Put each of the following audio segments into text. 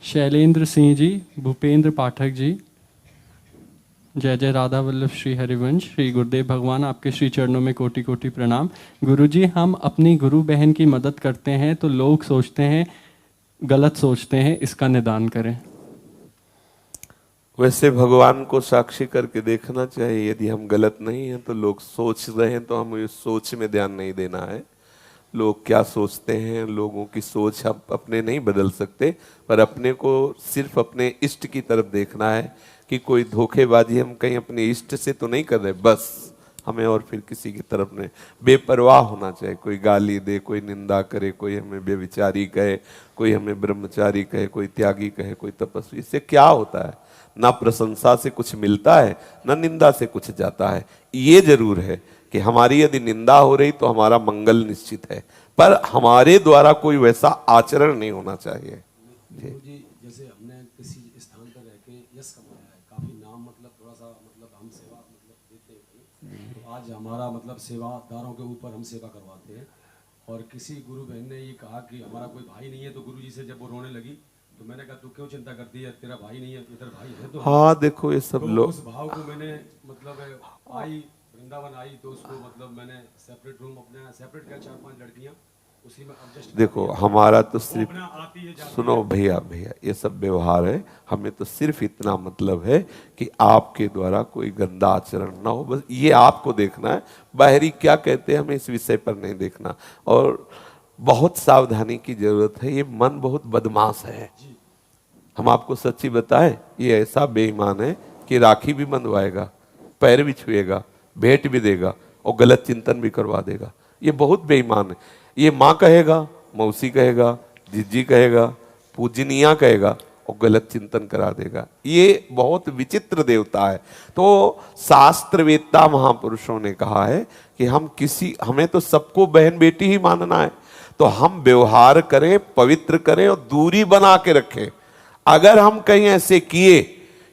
शैलेंद्र सिंह जी, भूपेंद्र पाठक जी, जय जय राधा वल्लभ श्री हरिवंश। श्री गुरुदेव भगवान, आपके श्री चरणों में कोटि कोटि प्रणाम। गुरुजी, हम अपनी गुरु बहन की मदद करते हैं तो लोग सोचते हैं, गलत सोचते हैं, इसका निदान करें। वैसे भगवान को साक्षी करके देखना चाहिए। यदि हम गलत नहीं हैं तो लोग सोच रहे हैं तो हमें उस सोच में ध्यान नहीं देना है। लोग क्या सोचते हैं, लोगों की सोच हम अपने नहीं बदल सकते, पर अपने को सिर्फ अपने इष्ट की तरफ देखना है कि कोई धोखेबाजी हम कहीं अपने इष्ट से तो नहीं कर रहे, बस हमें और फिर किसी की तरफ नहीं। बेपरवाह होना चाहिए। कोई गाली दे, कोई निंदा करे, कोई हमें बेविचारी कहे, कोई हमें ब्रह्मचारी कहे, कोई त्यागी कहे, कोई तपस्वी, इससे क्या होता है? ना प्रशंसा से कुछ मिलता है, ना निंदा से कुछ जाता है। ये जरूर है कि हमारी यदि निंदा हो रही तो हमारा मंगल निश्चित है, पर हमारे द्वारा कोई वैसा आचरण नहीं होना चाहिए। जी, जैसे हमने किसी स्थान पर रह के यश कमाया है, काफी नाम, मतलब थोड़ा सा, मतलब हम सेवा देते हैं, तो आज हमारा मतलब सेवादारों के ऊपर हम सेवा करवाते हैं। और किसी गुरु बहन ने ये कहा कि हमारा कोई भाई नहीं है, तो गुरु जी से जब वो रोने लगी तो मैंने कहा तू क्यों चिंता करती है, तेरा भाई नहीं है, इधर भाई है। तो हाँ, देखो ये सब तो लोग, उस भाव को मैंने मतलब आई वृंदावन आई तो उसको मतलब मैंने सेपरेट रूम अपने सेपरेट किया, 4-5 लड़कियां उसी में एडजस्ट। देखो हमारा तो सिर्फ, आती है सुनो भैया भैया, ये सब व्यवहार है। हमें तो सिर्फ इतना मतलब है कि आपके द्वारा कोई गंदा आचरण ना हो, बस ये आपको देखना है। बाहरी क्या कहते हैं हमें इस विषय पर नहीं देखना। और बहुत सावधानी की जरूरत है। ये मन बहुत बदमाश है। हम आपको सच्ची बताएं, ये ऐसा बेईमान है कि राखी भी बंधवाएगा, पैर भी छुएगा, भेंट भी देगा और गलत चिंतन भी करवा देगा। ये बहुत बेईमान है। ये माँ कहेगा, मौसी कहेगा, जिज्जी कहेगा, पूजनिया कहेगा और गलत चिंतन करा देगा। ये बहुत विचित्र देवता है। तो शास्त्रवेत्ता महापुरुषों ने कहा है कि हमें तो सबको बहन बेटी ही मानना है, तो हम व्यवहार करें, पवित्र करें और दूरी बना के रखें। अगर हम कहीं ऐसे किए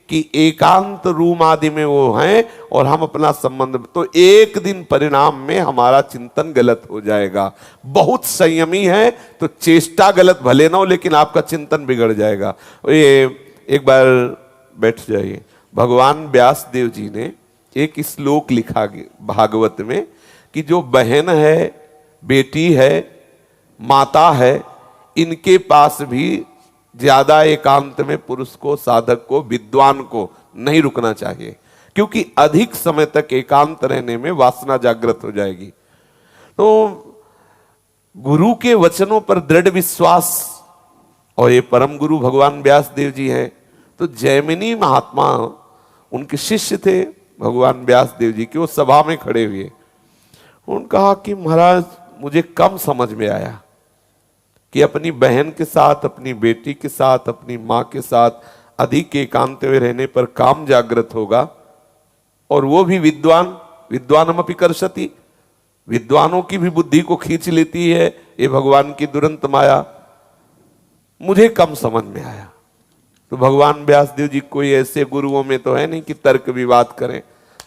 कि एकांत रूम आदि में वो हैं और हम अपना संबंध, तो एक दिन परिणाम में हमारा चिंतन गलत हो जाएगा। बहुत संयमी है तो चेष्टा गलत भले ना हो, लेकिन आपका चिंतन बिगड़ जाएगा। ये एक बार बैठ जाइए। भगवान व्यास देव जी ने एक श्लोक लिखा भागवत में कि जो बहन है, बेटी है, माता है, इनके पास भी ज्यादा एकांत में पुरुष को, साधक को, विद्वान को नहीं रुकना चाहिए, क्योंकि अधिक समय तक एकांत रहने में वासना जागृत हो जाएगी। तो गुरु के वचनों पर दृढ़ विश्वास, और ये परम गुरु भगवान व्यास देव जी हैं। तो जैमिनी महात्मा उनके शिष्य थे भगवान व्यास देव जी के, वो सभा में खड़े हुए। उन्होंने कहा कि महाराज, मुझे कम समझ में आया कि अपनी बहन के साथ, अपनी बेटी के साथ, अपनी माँ के साथ अधिक एकांत में रहने पर काम जागृत होगा, और वो भी विद्वानमपि कर्षति, विद्वानों की भी बुद्धि को खींच लेती है ये भगवान की दुरंत माया। मुझे कम समझ में आया। तो भगवान व्यास देव जी कोई ऐसे गुरुओं में तो है नहीं कि तर्क विवाद करें,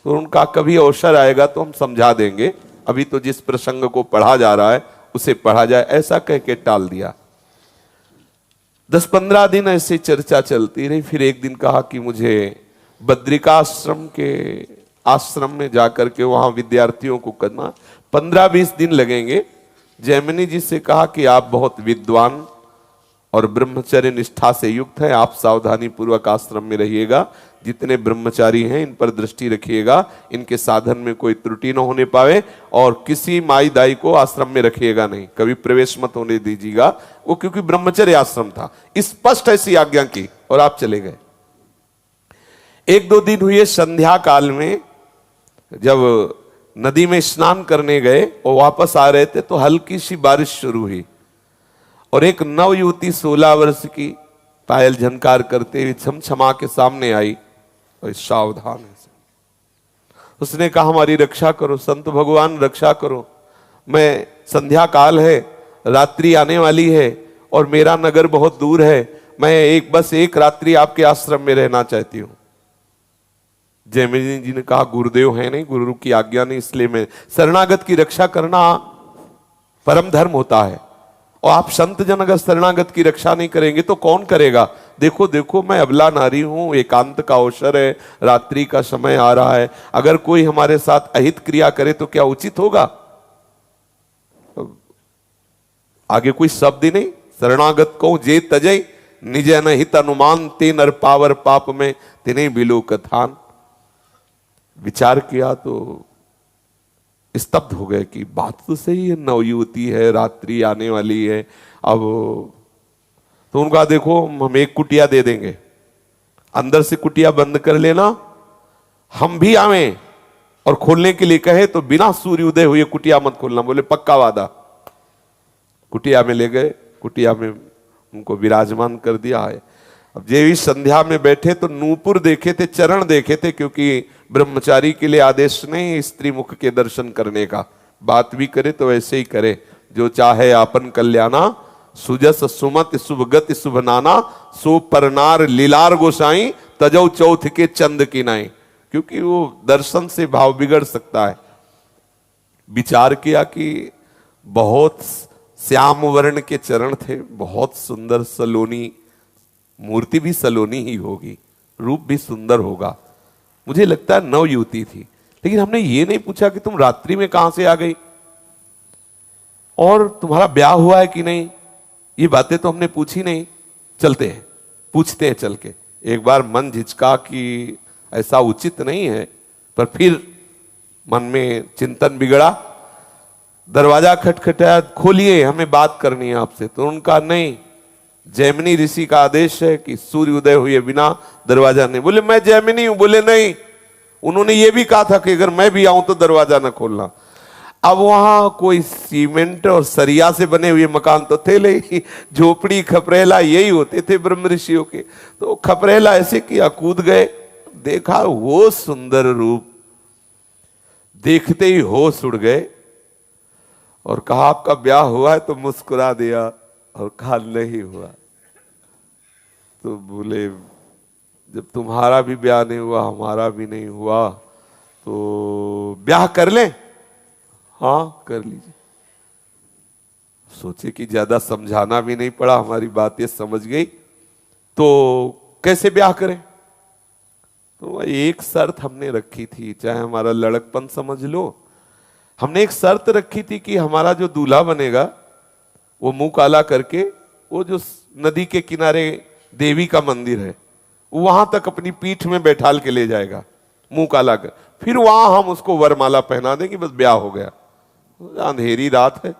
तो उनका कभी अवसर आएगा तो हम समझा देंगे, अभी तो जिस प्रसंग को पढ़ा जा रहा है उसे पढ़ा जाए, ऐसा कह के टाल दिया। 10-15 दिन ऐसे चर्चा चलती रही। फिर एक दिन कहा कि मुझे बद्रिकाश्रम के आश्रम में जाकर के वहां विद्यार्थियों को करना, 15-20 दिन लगेंगे। जैमिनी जी से कहा कि आप बहुत विद्वान और ब्रह्मचर्य निष्ठा से युक्त हैं, आप सावधानी पूर्वक आश्रम में रहिएगा, जितने ब्रह्मचारी हैं इन पर दृष्टि रखिएगा, इनके साधन में कोई त्रुटि न होने पावे, और किसी माई दाई को आश्रम में रखिएगा नहीं, कभी प्रवेश मत होने दीजिएगा। वो क्योंकि ब्रह्मचर्य आश्रम था, स्पष्ट ऐसी आज्ञा की, और आप चले गए। 1-2 दिन हुए। संध्या काल में जब नदी में स्नान करने गए और वापस आ रहे थे तो हल्की सी बारिश शुरू हुई, और एक नव युवती 16 वर्ष की पायल झनकार करते हुए छमछमा के सामने आई, और सावधान है। उसने कहा हमारी रक्षा करो संत भगवान, रक्षा करो। मैं, संध्या काल है, रात्रि आने वाली है और मेरा नगर बहुत दूर है, मैं बस एक रात्रि आपके आश्रम में रहना चाहती हूं। जैमिनी जी ने कहा गुरुदेव है नहीं, गुरु की आज्ञा नहीं, इसलिए मैं, शरणागत की रक्षा करना परम धर्म होता है, और आप संत जन अगर शरणागत की रक्षा नहीं करेंगे तो कौन करेगा? देखो देखो, मैं अबला नारी हूं, एकांत का अवसर है, रात्रि का समय आ रहा है, अगर कोई हमारे साथ अहित क्रिया करे तो क्या उचित होगा? आगे कोई शब्द ही नहीं। शरणागत को जे तजय निज अनहित अनुमान, ते नर पावर पाप में तिने बिलो कथान। विचार किया तो स्तब्ध हो गए कि बात तो सही है, नवयुवती है, रात्रि आने वाली है। अब तो उनका देखो, हम एक कुटिया दे देंगे, अंदर से कुटिया बंद कर लेना, हम भी आवें और खोलने के लिए कहे तो बिना सूर्य उदय हुए कुटिया मत खोलना। बोले पक्का वादा। कुटिया में ले गए, कुटिया में उनको विराजमान कर दिया है। अब जेवी संध्या में बैठे तो नूपुर देखे थे, चरण देखे थे, क्योंकि ब्रह्मचारी के लिए आदेश नहीं स्त्री मुख के दर्शन करने का। बात भी करे तो वैसे ही करे, जो चाहे आपन कल्याणा, सुजस सुमत शुभ गति शुभ नाना, सो परनार लीलार गोसाई, तजौ चौथ के चंद की नाई। क्योंकि वो दर्शन से भाव बिगड़ सकता है। विचार किया कि बहुत श्याम वर्ण के चरण थे, बहुत सुंदर, सलोनी, मूर्ति भी सलोनी ही होगी, रूप भी सुंदर होगा। मुझे लगता है नवयुवती थी। लेकिन हमने ये नहीं पूछा कि तुम रात्रि में कहां से आ गई और तुम्हारा ब्याह हुआ है कि नहीं। ये बातें तो हमने पूछी नहीं। चलते हैं, पूछते हैं चल के। एक बार मन झिझका कि ऐसा उचित नहीं है, पर फिर मन में चिंतन बिगड़ा। दरवाजा खटखटाया, खोलिए, हमें बात करनी है आपसे। तो उनका नहीं, जैमिनी ऋषि का आदेश है कि सूर्य उदय हुए बिना दरवाजा नहीं। बोले मैं जैमिनी हूं। बोले नहीं, उन्होंने ये भी कहा था कि अगर मैं भी आऊं तो दरवाजा न खोलना। अब वहां कोई सीमेंट और सरिया से बने हुए मकान तो थे नहीं, झोपड़ी खपरेला यही होते थे ब्रह्म ऋषियों के। तो खपरेला ऐसे किया, कूद गए, देखा वो सुंदर रूप, देखते ही होश उड़ गए और कहा आपका ब्याह हुआ है? तो मुस्कुरा दिया और कहा नहीं हुआ। तो बोले जब तुम्हारा भी ब्याह नहीं हुआ, हमारा भी नहीं हुआ, तो ब्याह कर लें? हाँ कर लीजिए। सोचे कि ज्यादा समझाना भी नहीं पड़ा, हमारी बात ये समझ गई, तो कैसे ब्याह करें? तो एक शर्त हमने रखी थी, चाहे हमारा लड़कपन समझ लो, हमने एक शर्त रखी थी कि हमारा जो दूल्हा बनेगा वो मुंह काला करके वो जो नदी के किनारे देवी का मंदिर है वहां तक अपनी पीठ में बैठाल के ले जाएगा, मुंह काला कर। फिर वहां हम उसको वरमाला पहना देंगे, बस ब्याह हो गया। अंधेरी रात है,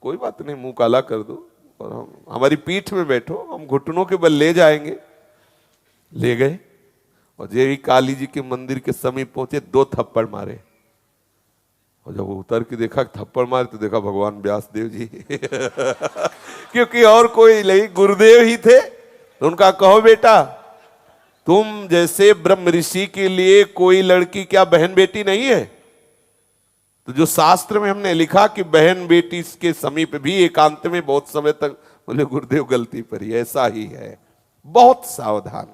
कोई बात नहीं, मुंह काला कर दो और हम हमारी पीठ में बैठो, हम घुटनों के बल ले जाएंगे। ले गए और देवी काली जी के मंदिर के समीप पहुंचे, 2 थप्पड़ मारे। और जब वो उतर के देखा थप्पड़ मारे तो देखा भगवान व्यासदेव जी क्योंकि और कोई नहीं, गुरुदेव ही थे। तो उनका कहो बेटा, तुम जैसे ब्रह्म ऋषि के लिए कोई लड़की क्या बहन बेटी नहीं है? तो जो शास्त्र में हमने लिखा कि बहन बेटी के समीप भी एकांत में बहुत समय तक, बोले गुरुदेव गलती पर ही, ऐसा ही है, बहुत सावधान।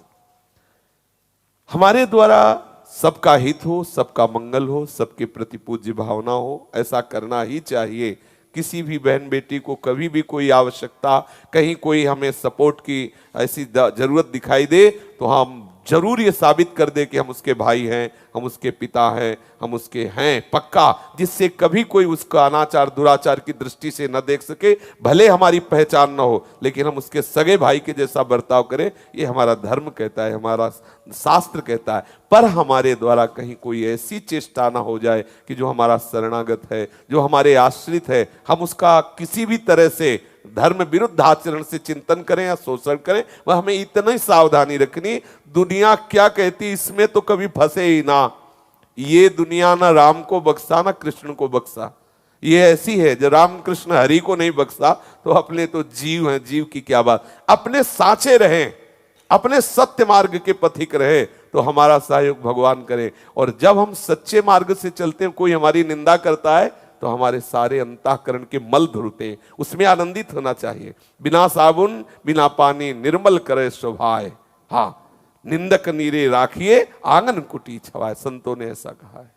हमारे द्वारा सबका हित हो, सबका मंगल हो, सबके प्रति पूज्य भावना हो, ऐसा करना ही चाहिए। किसी भी बहन बेटी को कभी भी कोई आवश्यकता, कहीं कोई हमें सपोर्ट की ऐसी जरूरत दिखाई दे तो हम जरूर ये साबित कर दे कि हम उसके भाई हैं, हम उसके पिता हैं, हम उसके हैं पक्का, जिससे कभी कोई उसका अनाचार दुराचार की दृष्टि से न देख सके। भले हमारी पहचान न हो, लेकिन हम उसके सगे भाई के जैसा बर्ताव करें, ये हमारा धर्म कहता है, हमारा शास्त्र कहता है। पर हमारे द्वारा कहीं कोई ऐसी चेष्टा ना हो जाए कि जो हमारा शरणागत है, जो हमारे आश्रित है, हम उसका किसी भी तरह से धर्म विरुद्ध आचरण से चिंतन करें या शोषण करें। वह हमें इतनी सावधानी रखनी, दुनिया क्या कहती इसमें तो कभी फंसे ही ना। ये दुनिया ना राम को बख्शा ना कृष्ण को बख्शा, ये ऐसी है। जब राम कृष्ण हरि को नहीं बख्शा तो अपने तो जीव हैं, जीव की क्या बात। अपने साचे रहें, अपने सत्य मार्ग के पथिक रहे तो हमारा सहयोग भगवान करे। और जब हम सच्चे मार्ग से चलते हैं, कोई हमारी निंदा करता है तो हमारे सारे अंतःकरण के मल धुलते हैं, उसमें आनंदित होना चाहिए। बिना साबुन बिना पानी निर्मल करे स्वभाव, हाँ निंदक नीरे राखिए आंगन कुटी छवाए, संतों ने ऐसा कहा है।